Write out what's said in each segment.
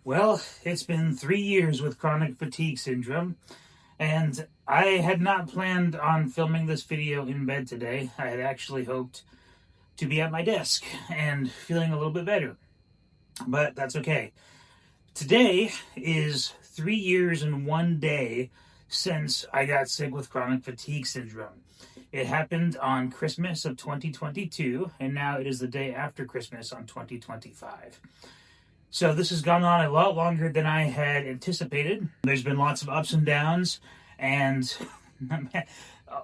Well, it's been 3 years with chronic fatigue syndrome, and I had not planned on filming this video in bed today. I had actually hoped to be at my desk and feeling a little bit better, but that's okay. Today is 3 years and 1 day since I got sick with chronic fatigue syndrome. It happened on Christmas of 2022, and now it is the day after Christmas on 2025. So this has gone on a lot longer than I had anticipated. There's been lots of ups and downs, and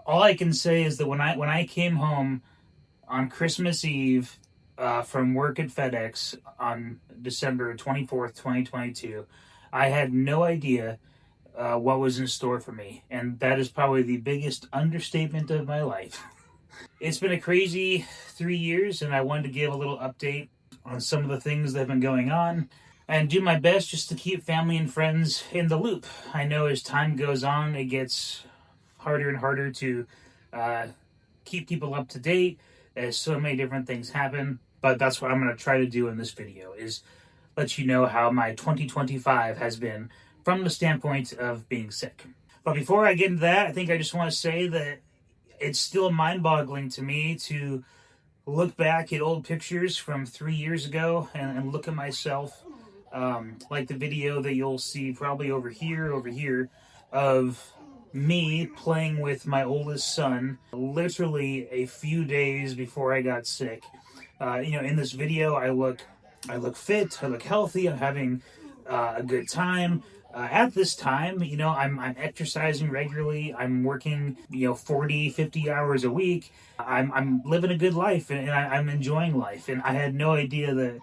all I can say is that when I came home on Christmas Eve from work at FedEx on December 24th, 2022, I had no idea what was in store for me, and that is probably the biggest understatement of my life. It's been a crazy 3 years, and I wanted to give a little update on some of the things that have been going on and do my best just to keep family and friends in the loop. I know as time goes on, it gets harder and harder to keep people up to date as so many different things happen, but that's what I'm going to try to do in this video, is let you know how my 2025 has been from the standpoint of being sick. But before I get into that, I think I just want to say that it's still mind-boggling to me to look back at old pictures from 3 years ago and look at myself, like the video that you'll see probably over here, of me playing with my oldest son literally a few days before I got sick. In this video, I look fit, I look healthy, I'm having a good time. At this time, I'm exercising regularly. I'm working, 40, 50 hours a week. I'm living a good life, and I'm enjoying life. And I had no idea that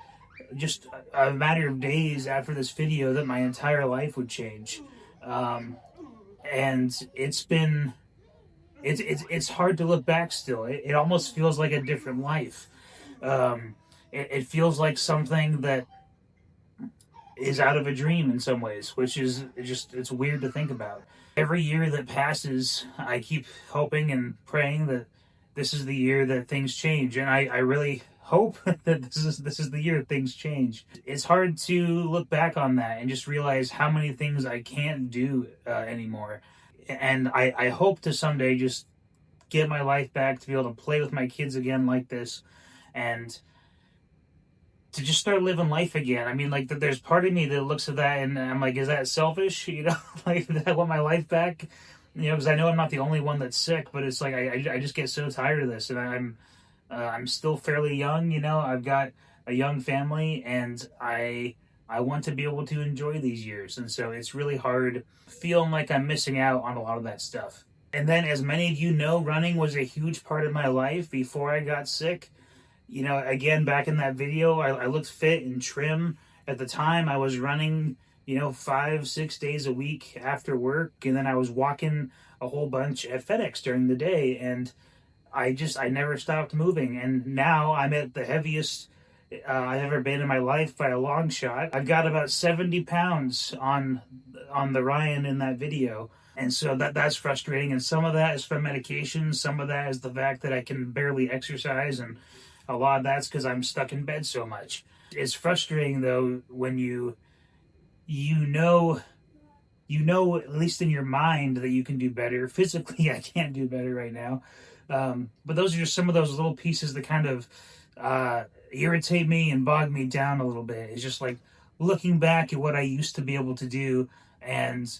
just a matter of days after this video that my entire life would change. And it's hard to look back still. It almost feels like a different life. It feels like something that is out of a dream in some ways, which is it's weird to think about. Every year that passes, I keep hoping and praying that this is the year that things change, and I really hope that this is the year that things change. It's hard to look back on that and just realize how many things I can't do anymore, and I hope to someday just get my life back, to be able to play with my kids again like this, and to just start living life again. I mean, like, there's part of me that looks at that and I'm like, is that selfish? Like, I want my life back, because I know I'm not the only one that's sick, but it's like, I just get so tired of this, and I'm still fairly young, I've got a young family, and I want to be able to enjoy these years. And so it's really hard feeling like I'm missing out on a lot of that stuff. And then, as many of you know, running was a huge part of my life before I got sick. Again, back in that video, I looked fit and trim. At the time, I was running, 5-6 days a week after work, and then I was walking a whole bunch at FedEx during the day, and I never stopped moving. And now I'm at the heaviest I've ever been in my life by a long shot. I've got about 70 pounds on the Ryan in that video. And so that's frustrating. And some of that is from medication. Some of that is the fact that I can barely exercise, and a lot of that's because I'm stuck in bed so much. It's frustrating, though, when you know, at least in your mind, that you can do better. Physically, I can't do better right now. But those are just some of those little pieces that kind of irritate me and bog me down a little bit. It's just like looking back at what I used to be able to do and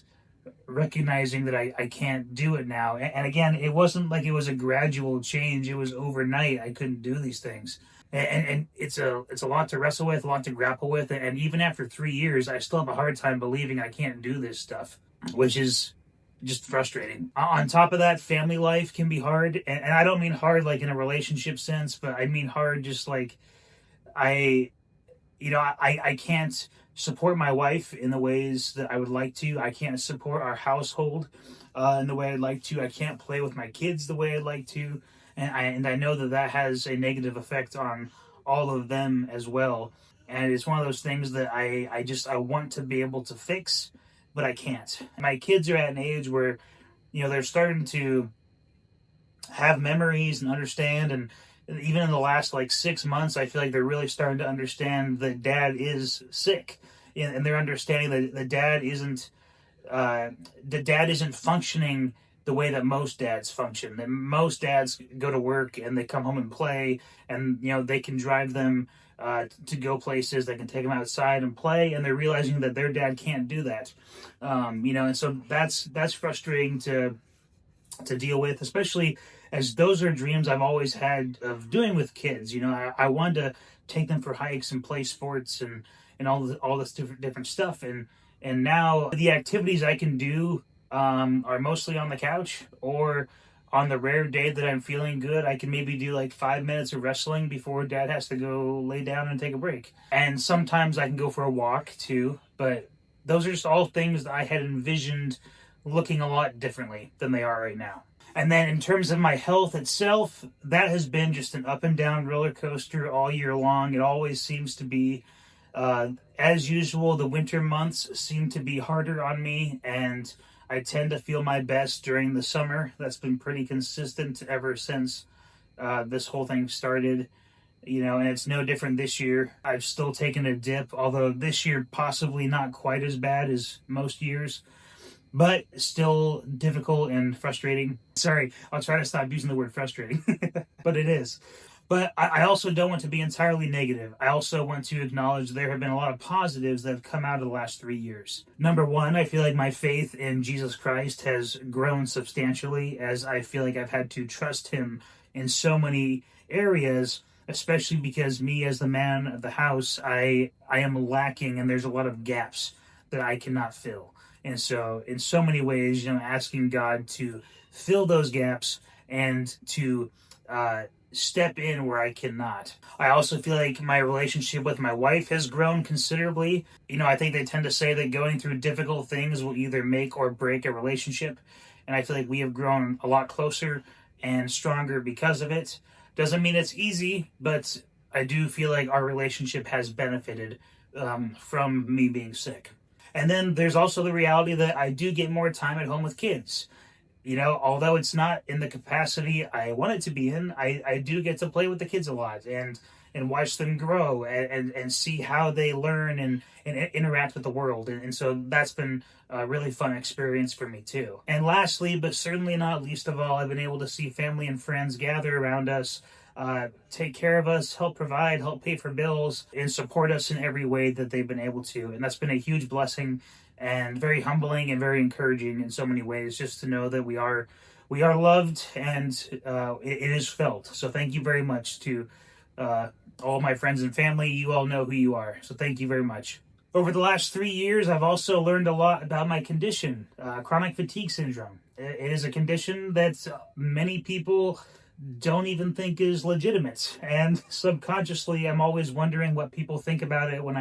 recognizing that I can't do it now. And again, it wasn't like it was a gradual change. It was overnight. I couldn't do these things. And it's a lot to wrestle with, a lot to grapple with. And even after 3 years, I still have a hard time believing I can't do this stuff, which is just frustrating. On top of that, family life can be hard. And I don't mean hard like in a relationship sense, but I mean hard just like I can't support my wife in the ways that I would like to. I can't support our household in the way I'd like to. I can't play with my kids the way I'd like to. And I know that has a negative effect on all of them as well. And it's one of those things that I want to be able to fix, but I can't. My kids are at an age where, they're starting to have memories and understand, and even in the last 6 months, I feel like they're really starting to understand that dad is sick. and they're understanding that the dad isn't functioning the way that most dads function. That most dads go to work and they come home and play, and they can drive them to go places. They can take them outside and play, and they're realizing that their dad can't do that. And so that's frustrating to deal with, especially as those are dreams I've always had of doing with kids. I wanted to take them for hikes and play sports and all this different stuff, and now the activities I can do are mostly on the couch, or on the rare day that I'm feeling good, I can maybe do like 5 minutes of wrestling before dad has to go lay down and take a break. And sometimes I can go for a walk too, but those are just all things that I had envisioned looking a lot differently than they are right now. And then in terms of my health itself, that has been just an up and down roller coaster all year long. It always seems to be. As usual, the winter months seem to be harder on me, and I tend to feel my best during the summer. That's been pretty consistent ever since this whole thing started. And it's no different this year. I've still taken a dip, although this year possibly not quite as bad as most years, but still difficult and frustrating. Sorry, I'll try to stop using the word frustrating, but it is. But I also don't want to be entirely negative. I also want to acknowledge there have been a lot of positives that have come out of the last 3 years. Number one, I feel like my faith in Jesus Christ has grown substantially, as I feel like I've had to trust him in so many areas, especially because me as the man of the house, I am lacking, and there's a lot of gaps that I cannot fill. And so in so many ways, asking God to fill those gaps and to step in where I cannot. I also feel like my relationship with my wife has grown considerably. I think they tend to say that going through difficult things will either make or break a relationship. And I feel like we have grown a lot closer and stronger because of it. Doesn't mean it's easy, but I do feel like our relationship has benefited from me being sick. And then there's also the reality that I do get more time at home with kids. Although it's not in the capacity I want it to be in, I do get to play with the kids a lot and watch them grow and see how they learn and interact with the world. And so that's been a really fun experience for me too. And lastly, but certainly not least of all, I've been able to see family and friends gather around us, take care of us, help provide, help pay for bills, and support us in every way that they've been able to. And that's been a huge blessing and very humbling and very encouraging in so many ways, just to know that we are loved, and it is felt. So thank you very much to all my friends and family. You all know who you are, so thank you very much. Over the last 3 years, I've also learned a lot about my condition, chronic fatigue syndrome. It is a condition that many people don't even think is legitimate, and subconsciously I'm always wondering what people think about it when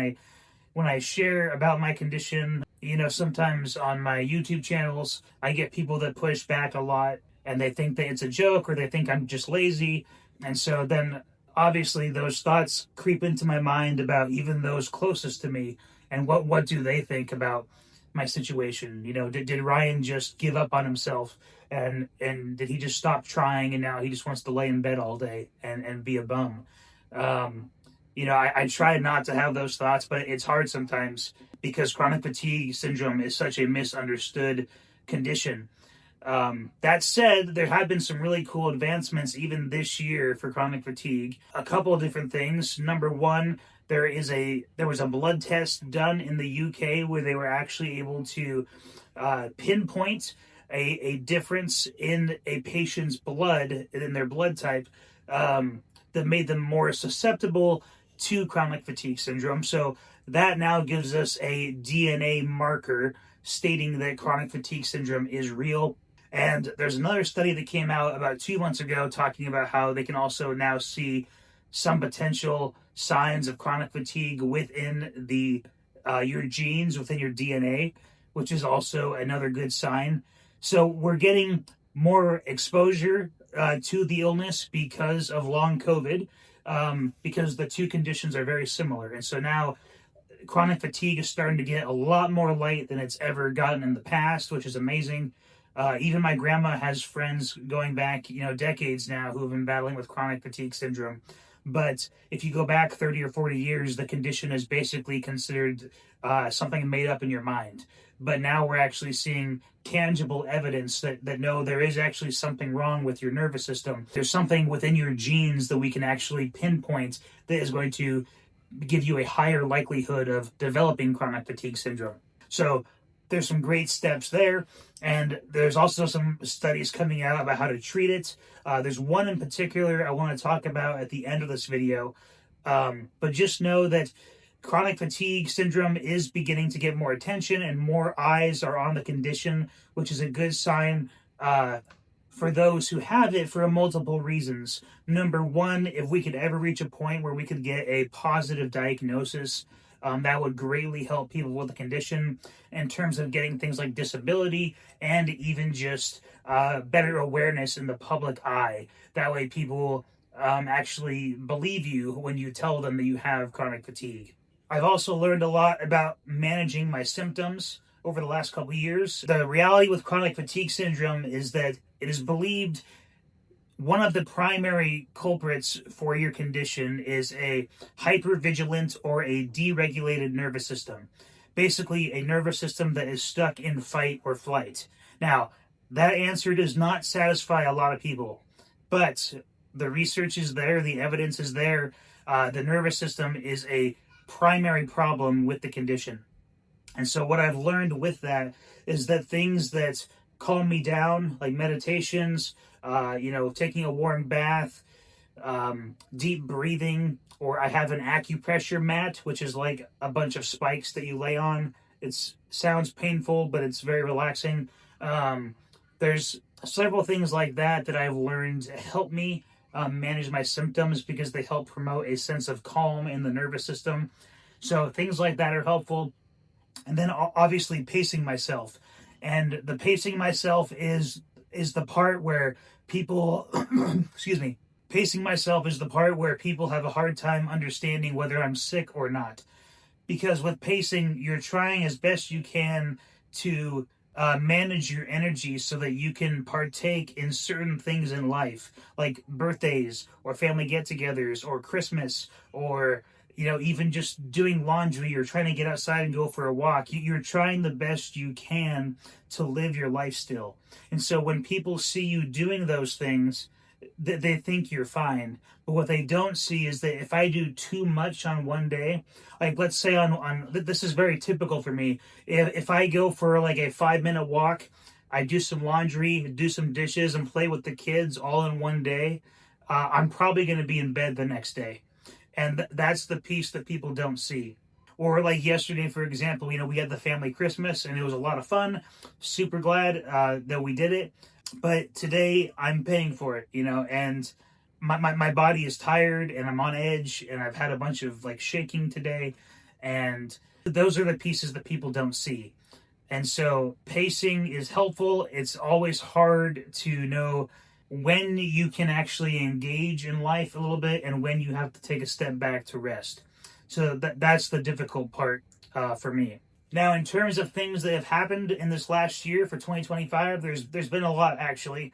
I share about my condition. Sometimes on my YouTube channels, I get people that push back a lot, and they think that it's a joke, or they think I'm just lazy. And so then obviously those thoughts creep into my mind about even those closest to me, and what do they think about my situation? Did Ryan just give up on himself, and did he just stop trying, and now he just wants to lay in bed all day and be a bum? I try not to have those thoughts, but it's hard sometimes because chronic fatigue syndrome is such a misunderstood condition. That said, there have been some really cool advancements even this year for chronic fatigue. A couple of different things. Number one, there was a blood test done in the UK where they were actually able to pinpoint a difference in a patient's blood, in their blood type, that made them more susceptible to chronic fatigue syndrome. So that now gives us a DNA marker stating that chronic fatigue syndrome is real. And there's another study that came out about 2 months ago talking about how they can also now see some potential signs of chronic fatigue within your genes, within your DNA, which is also another good sign. So we're getting more exposure to the illness because of long COVID, because the two conditions are very similar. And so now chronic fatigue is starting to get a lot more light than it's ever gotten in the past, which is amazing. Even my grandma has friends going back, decades now who have been battling with chronic fatigue syndrome. But if you go back 30 or 40 years, the condition is basically considered something made up in your mind. But now we're actually seeing tangible evidence that no, there is actually something wrong with your nervous system. There's something within your genes that we can actually pinpoint that is going to give you a higher likelihood of developing chronic fatigue syndrome. So there's some great steps there, and there's also some studies coming out about how to treat it. There's one in particular I want to talk about at the end of this video, but just know that chronic fatigue syndrome is beginning to get more attention and more eyes are on the condition, which is a good sign for those who have it for multiple reasons. Number one, if we could ever reach a point where we could get a positive diagnosis, that would greatly help people with the condition in terms of getting things like disability and even just better awareness in the public eye. That way people actually believe you when you tell them that you have chronic fatigue. I've also learned a lot about managing my symptoms over the last couple of years. The reality with chronic fatigue syndrome is that it is believed one of the primary culprits for your condition is a hypervigilant or a deregulated nervous system. Basically, a nervous system that is stuck in fight or flight. Now, that answer does not satisfy a lot of people, but the research is there, the evidence is there. The nervous system is a primary problem with the condition. And so what I've learned with that is that things that calm me down, like meditations, taking a warm bath, deep breathing, or I have an acupressure mat, which is like a bunch of spikes that you lay on. It sounds painful, but it's very relaxing. There's several things like that I've learned help me manage my symptoms because they help promote a sense of calm in the nervous system. So things like that are helpful. And then obviously pacing myself. And the pacing myself is the part where people, excuse me, pacing myself is the part where people have a hard time understanding whether I'm sick or not. Because with pacing, you're trying as best you can to manage your energy so that you can partake in certain things in life, like birthdays or family get-togethers or Christmas or even just doing laundry or trying to get outside and go for a walk. You're trying the best you can to live your life still. And so when people see you doing those things, they think you're fine. But what they don't see is that if I do too much on one day, like let's say on this is very typical for me. If I go for like a 5-minute walk, I do some laundry, do some dishes, and play with the kids all in one day, I'm probably going to be in bed the next day. And that's the piece that people don't see. Or like yesterday, for example, we had the family Christmas and it was a lot of fun. Super glad that we did it. But today I'm paying for it, and my body is tired and I'm on edge and I've had a bunch of like shaking today. And those are the pieces that people don't see. And so pacing is helpful. It's always hard to know when you can actually engage in life a little bit and when you have to take a step back to rest. So that's the difficult part for me. Now, in terms of things that have happened in this last year for 2025, there's been a lot actually.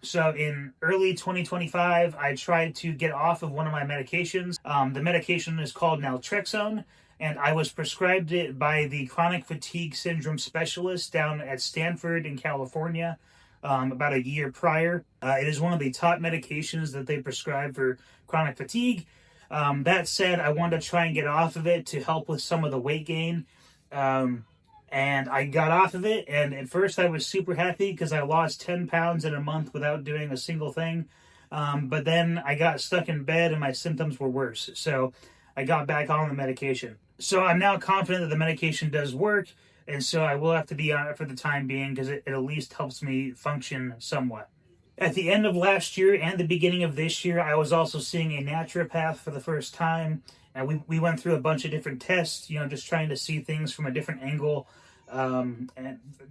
So in early 2025, I tried to get off of one of my medications. The medication is called naltrexone, and I was prescribed it by the chronic fatigue syndrome specialist down at Stanford in California. About a year prior. It is one of the top medications that they prescribe for chronic fatigue. That said, I wanted to try and get off of it to help with some of the weight gain. And I got off of it, and at first I was super happy because I lost 10 pounds in a month without doing a single thing. But then I got stuck in bed and my symptoms were worse. So I got back on the medication. So I'm now confident that the medication does work. And so I will have to be on it for the time being because it at least helps me function somewhat. At the end of last year and the beginning of this year, I was also seeing a naturopath for the first time. And we went through a bunch of different tests, just trying to see things from a different angle. And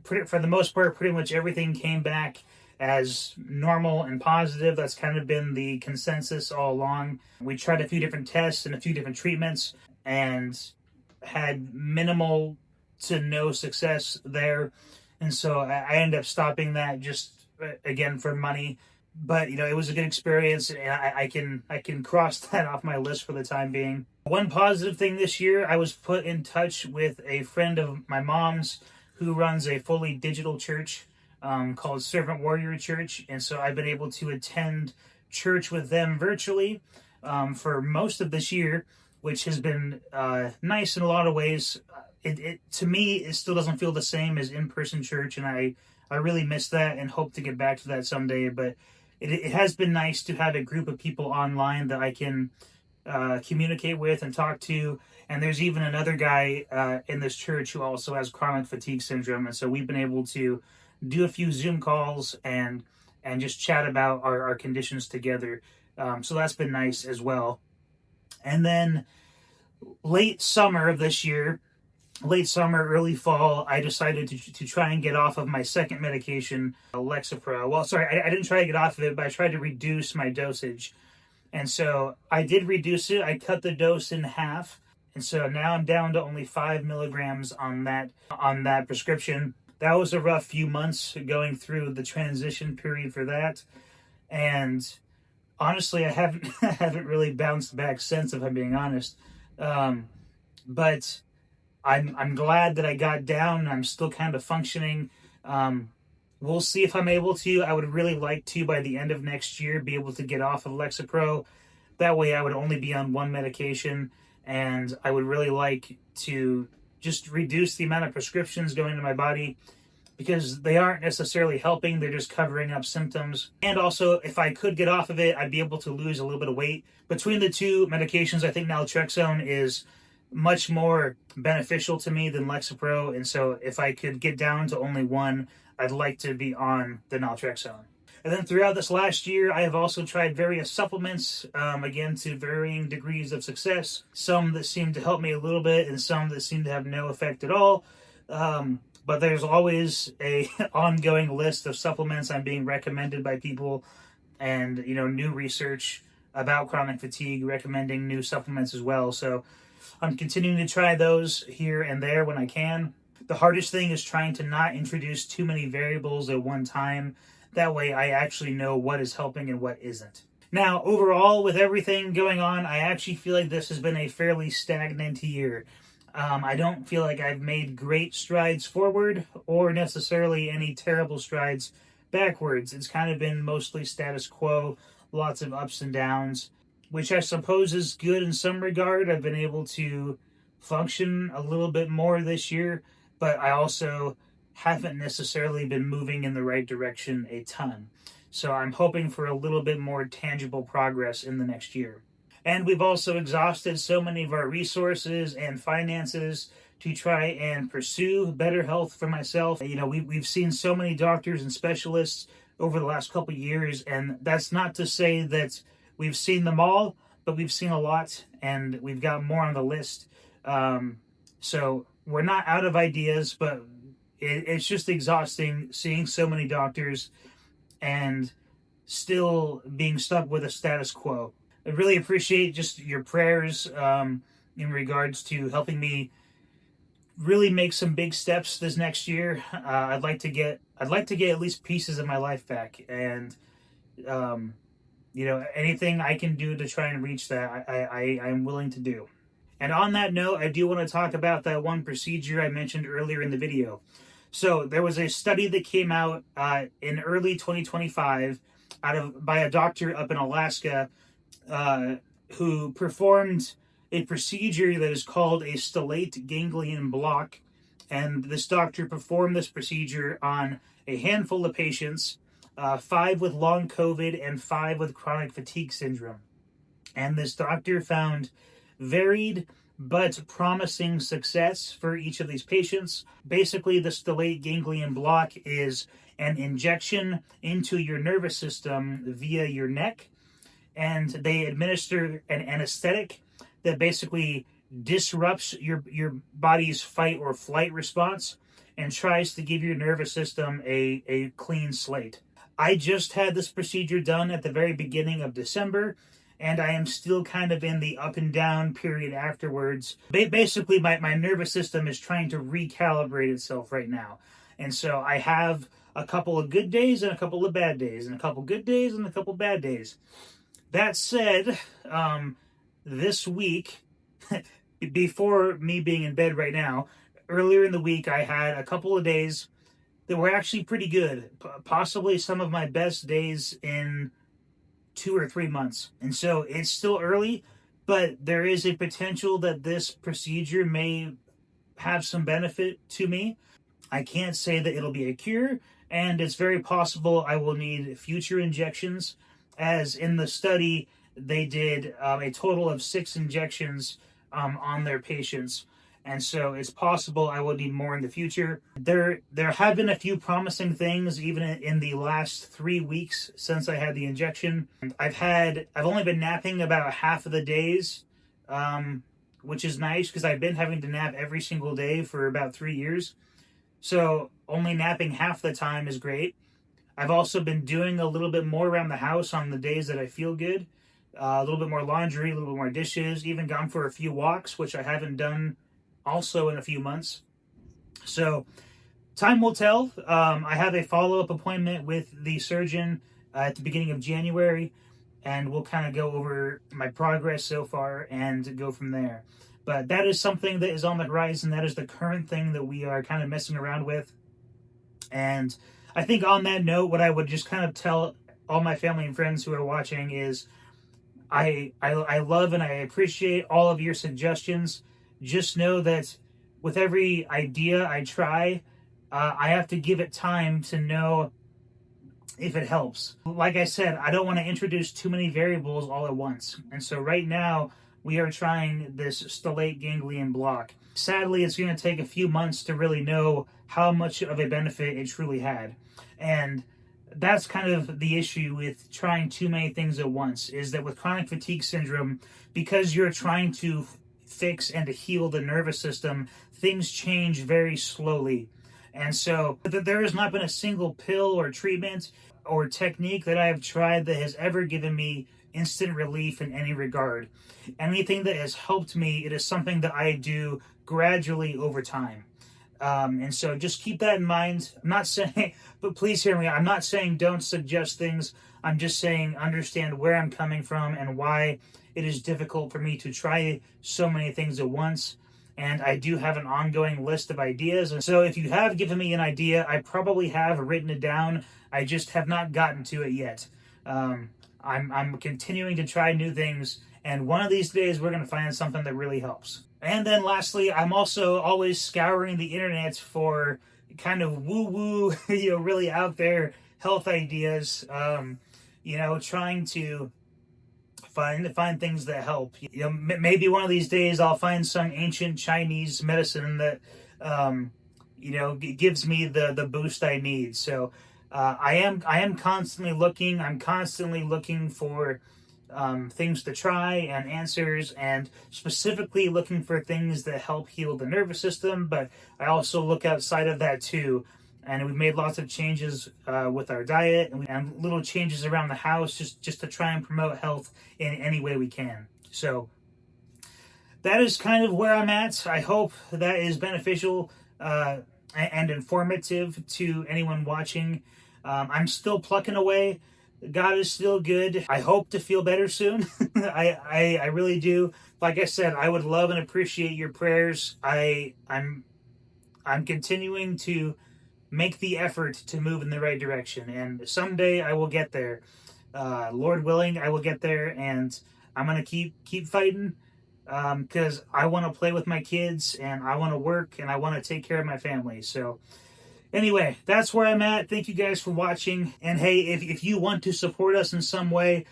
for the most part, pretty much everything came back as normal and positive. That's kind of been the consensus all along. We tried a few different tests and a few different treatments and had minimal to no success there. And so I ended up stopping that just, again, for money. but you know, it was a good experience, and I can cross that off my list for the time being. One positive thing this year, I was put in touch with a friend of my mom's who runs a fully digital church called Servant Warrior Church, and so I've been able to attend church with them virtually for most of this year, which has been nice in a lot of ways. It to me, it still doesn't feel the same as in-person church, and I really miss that and hope to get back to that someday. But it has been nice to have a group of people online that I can communicate with and talk to. And there's even another guy in this church who also has chronic fatigue syndrome, and so we've been able to do a few Zoom calls and just chat about our conditions together. So that's been nice as well. And then late summer of this year, late summer, early fall, I decided to try and get off of my second medication, Lexapro. Well, sorry, I didn't try to get off of it, but I tried to reduce my dosage. And so I did reduce it. I cut the dose in half. And so now I'm down to only 5 milligrams on that prescription. That was a rough few months going through the transition period for that. And honestly, I haven't I haven't really bounced back since, if I'm being honest. But I'm glad that I got down. I'm still kind of functioning. We'll see if I'm able to. I would really like to, by the end of next year, be able to get off of Lexapro. That way I would only be on one medication, and I would really like to just reduce the amount of prescriptions going to my body, because they aren't necessarily helping. They're just covering up symptoms. And also, if I could get off of it, I'd be able to lose a little bit of weight. Between the two medications, I think naltrexone is much more beneficial to me than Lexapro. And so if I could get down to only one, I'd like to be on the naltrexone. And then throughout this last year, I have also tried various supplements, again, to varying degrees of success. Some that seem to help me a little bit, and some that seem to have no effect at all. But there's always a ongoing list of supplements I'm being recommended by people, and you know, new research about chronic fatigue recommending new supplements as well. So I'm continuing to try those here and there when I can. The hardest thing is trying to not introduce too many variables at one time. That way I actually know what is helping and what isn't. Now, overall, with everything going on, I actually feel like this has been a fairly stagnant year. I don't feel like I've made great strides forward or necessarily any terrible strides backwards. It's kind of been mostly status quo, lots of ups and downs, which I suppose is good in some regard. I've been able to function a little bit more this year, but I also haven't necessarily been moving in the right direction a ton. So I'm hoping for a little bit more tangible progress in the next year. And we've also exhausted so many of our resources and finances to try and pursue better health for myself. You know, we've seen so many doctors and specialists over the last couple of years, and that's not to say that we've seen them all, but we've seen a lot, and we've got more on the list. So we're not out of ideas, but it's just exhausting seeing so many doctors and still being stuck with a status quo. I really appreciate just your prayers in regards to helping me really make some big steps this next year. I'd like to get at least pieces of my life back, and you know, anything I can do to try and reach that, I'm willing to do. And on that note, I do want to talk about that one procedure I mentioned earlier in the video. So there was a study that came out in early 2025 by a doctor up in Alaska who performed a procedure that is called a stellate ganglion block. And this doctor performed this procedure on a handful of patients, 5 with long COVID and 5 with chronic fatigue syndrome. And this doctor found varied but promising success for each of these patients. Basically, the stellate ganglion block is an injection into your nervous system via your neck, and they administer an anesthetic that basically disrupts your body's fight or flight response and tries to give your nervous system a clean slate. I just had this procedure done at the very beginning of December, and I am still kind of in the up and down period afterwards. Basically, my nervous system is trying to recalibrate itself right now. And so I have a couple of good days and a couple of bad days, and a couple good days and a couple bad days. That said, this week, before me being in bed right now, earlier in the week, I had a couple of days that were actually pretty good, possibly some of my best days in 2 or 3 months. And so it's still early, but there is a potential that this procedure may have some benefit to me. I can't say that it'll be a cure, and it's very possible I will need future injections, as in the study they did a total of 6 injections on their patients. And so it's possible I will need more in the future. There have been a few promising things even in the last 3 weeks since I had the injection. I've only been napping about half of the days, which is nice because I've been having to nap every single day for about 3 years. So only napping half the time is great. I've also been doing a little bit more around the house on the days that I feel good. A little bit more laundry, a little bit more dishes, even gone for a few walks, which I haven't done also in a few months. So time will tell. I have a follow-up appointment with the surgeon at the beginning of January, and we'll kind of go over my progress so far and go from there. But that is something that is on the horizon. That is the current thing that we are kind of messing around with. And I think on that note, what I would just kind of tell all my family and friends who are watching is I love and I appreciate all of your suggestions. Just know that with every idea I try, I have to give it time to know if it helps. Like I said, I don't want to introduce too many variables all at once. And so right now, we are trying this stellate ganglion block. Sadly, it's going to take a few months to really know how much of a benefit it truly had. And that's kind of the issue with trying too many things at once, is that with chronic fatigue syndrome, because you're trying to fix and to heal the nervous system, things change very slowly. And so there has not been a single pill or treatment or technique that I have tried that has ever given me instant relief in any regard. Anything that has helped me, it is something that I do gradually over time. And so just keep that in mind. I'm not saying, but please hear me, I'm not saying don't suggest things. I'm just saying understand where I'm coming from and why it is difficult for me to try so many things at once. And I do have an ongoing list of ideas. And so if you have given me an idea, I probably have written it down. I just have not gotten to it yet. I'm continuing to try new things, and one of these days we're going to find something that really helps. And then lastly, I'm also always scouring the internet for kind of woo-woo, really out there health ideas, trying to find things that help. Maybe one of these days I'll find some ancient Chinese medicine that, gives me the boost I need. So I am constantly looking. I'm constantly looking for things to try and answers, and specifically looking for things that help heal the nervous system. But I also look outside of that too. And we've made lots of changes with our diet and little changes around the house just to try and promote health in any way we can. So that is kind of where I'm at. I hope that is beneficial and informative to anyone watching. I'm still plucking away. God is still good. I hope to feel better soon. I really do. Like I said, I would love and appreciate your prayers. I'm continuing to make the effort to move in the right direction, and someday I will get there. Lord willing, I will get there, and I'm gonna keep fighting because I want to play with my kids, and I want to work, and I want to take care of my family. So anyway, that's where I'm at. Thank you guys for watching. And hey, if you want to support us in some way,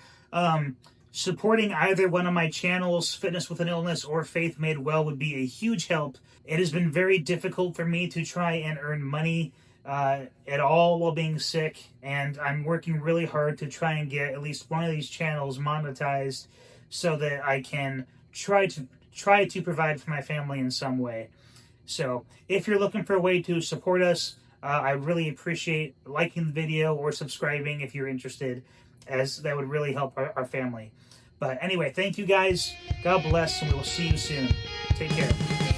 supporting either one of my channels, Fitness with an Illness or Faith Made Well, would be a huge help. It has been very difficult for me to try and earn money at all while being sick, and I'm working really hard to try and get at least one of these channels monetized so that I can try to provide for my family in some way. So if you're looking for a way to support us, I really appreciate liking the video or subscribing if you're interested, as that would really help our family. But anyway, thank you guys. God bless, and we will see you soon. Take care.